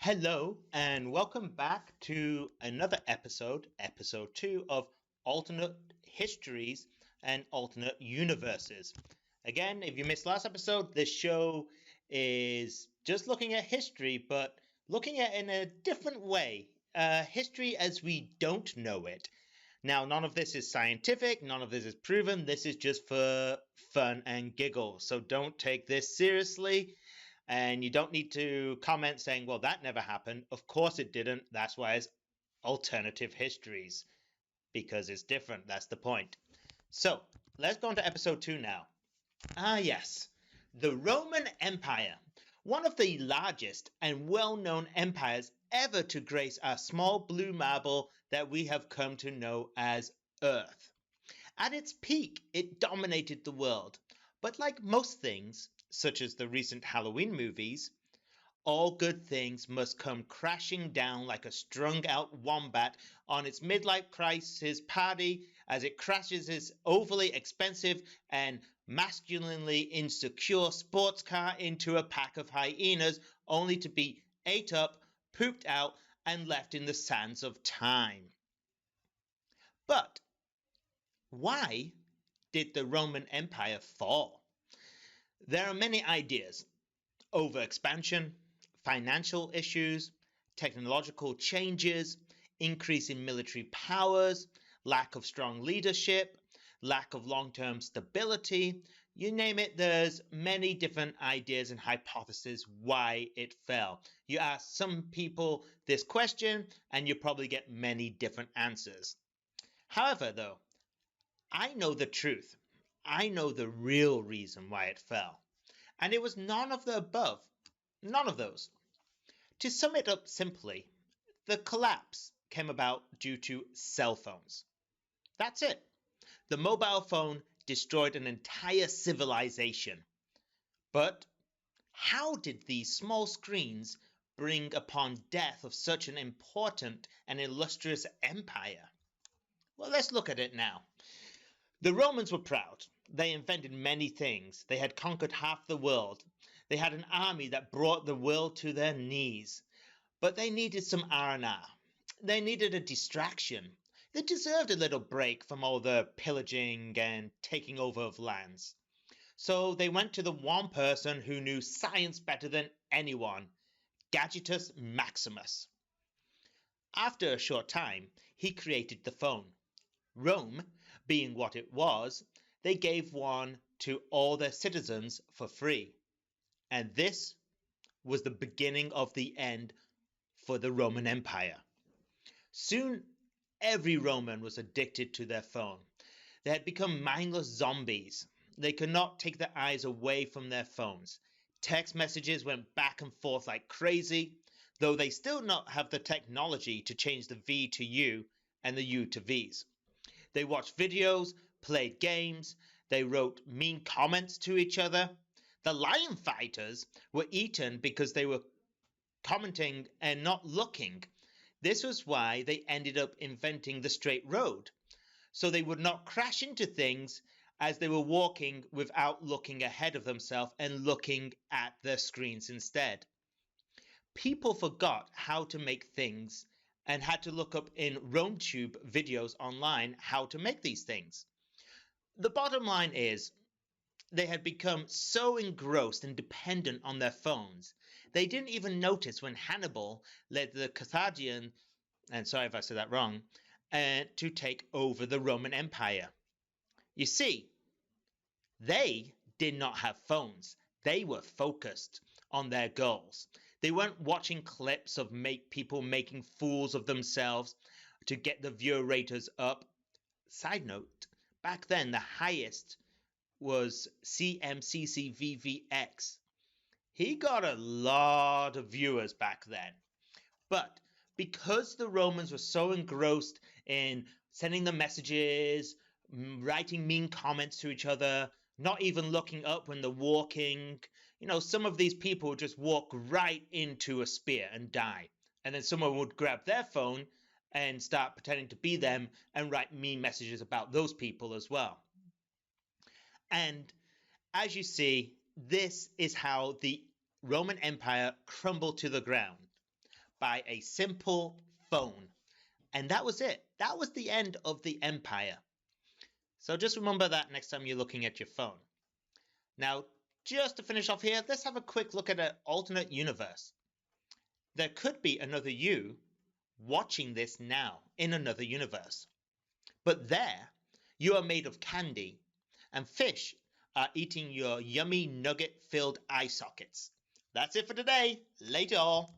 Hello, and welcome back to another episode 2 of Alternate Histories and Alternate Universes. Again, if you missed last episode, this show is just looking at history, but looking at it in a different way. History as we don't know it. Now, none of this is scientific, none of this is proven. This is just for fun and giggles. So don't take this seriously. And you don't need to comment saying, well, that never happened. Of course it didn't. That's why it's alternative histories, because it's different. That's the point. So let's go on to episode 2 now. Yes, the Roman Empire, one of the largest and well-known empires ever to grace our small blue marble that we have come to know as Earth. At its peak, it dominated the world, but like most things, such as the recent Halloween movies, all good things must come crashing down like a strung out wombat on its midlife crisis party as it crashes its overly expensive and masculinely insecure sports car into a pack of hyenas only to be ate up, pooped out, and left in the sands of time. But why did the Roman Empire fall? There are many ideas: overexpansion, financial issues, technological changes, increase in military powers, lack of strong leadership, lack of long-term stability. You name it, there's many different ideas and hypotheses why it fell. You ask some people this question and you probably get many different answers. However, though, I know the truth. I know the real reason why it fell. And it was none of the above. None of those. To sum it up simply, the collapse came about due to cell phones. That's it. The mobile phone destroyed an entire civilization. But how did these small screens bring upon death of such an important and illustrious empire? Well, let's look at it now. The Romans were proud. They invented many things. They had conquered half the world. They had an army that brought the world to their knees. But they needed some R&R. They needed a distraction. They deserved a little break from all the pillaging and taking over of lands. So they went to the one person who knew science better than anyone, Gadgetus Maximus. After a short time, he created the phone. Rome, being what it was, they gave one to all their citizens for free. And this was the beginning of the end for the Roman Empire. Soon, every Roman was addicted to their phone. They had become mindless zombies. They could not take their eyes away from their phones. Text messages went back and forth like crazy, though they still not have the technology to change the V to U and the U to Vs. They watched videos, played games, they wrote mean comments to each other. The lion fighters were eaten because they were commenting and not looking. This was why they ended up inventing the straight road, so they would not crash into things as they were walking without looking ahead of themselves and looking at their screens instead. People forgot how to make things and had to look up in RomeTube videos online how to make these things. The bottom line is, they had become so engrossed and dependent on their phones, they didn't even notice when Hannibal led the Carthaginian, and sorry if I said that wrong, to take over the Roman Empire. You see, they did not have phones. They were focused on their goals. They weren't watching clips of people making fools of themselves to get the viewer raters up. Side note, back then the highest was CMCCVVX. He got a lot of viewers back then. But because the Romans were so engrossed in sending the messages, writing mean comments to each other, not even looking up when they're walking, some of these people would just walk right into a spear and die. And then someone would grab their phone and start pretending to be them and write mean messages about those people as well. And as you see, this is how the Roman Empire crumbled to the ground. by a simple phone. And that was it. That was the end of the empire. So just remember that next time you're looking at your phone. Now, just to finish off here, let's have a quick look at an alternate universe. There could be another you watching this now in another universe. But there, you are made of candy, and fish are eating your yummy nugget-filled eye sockets. That's it for today. Later all.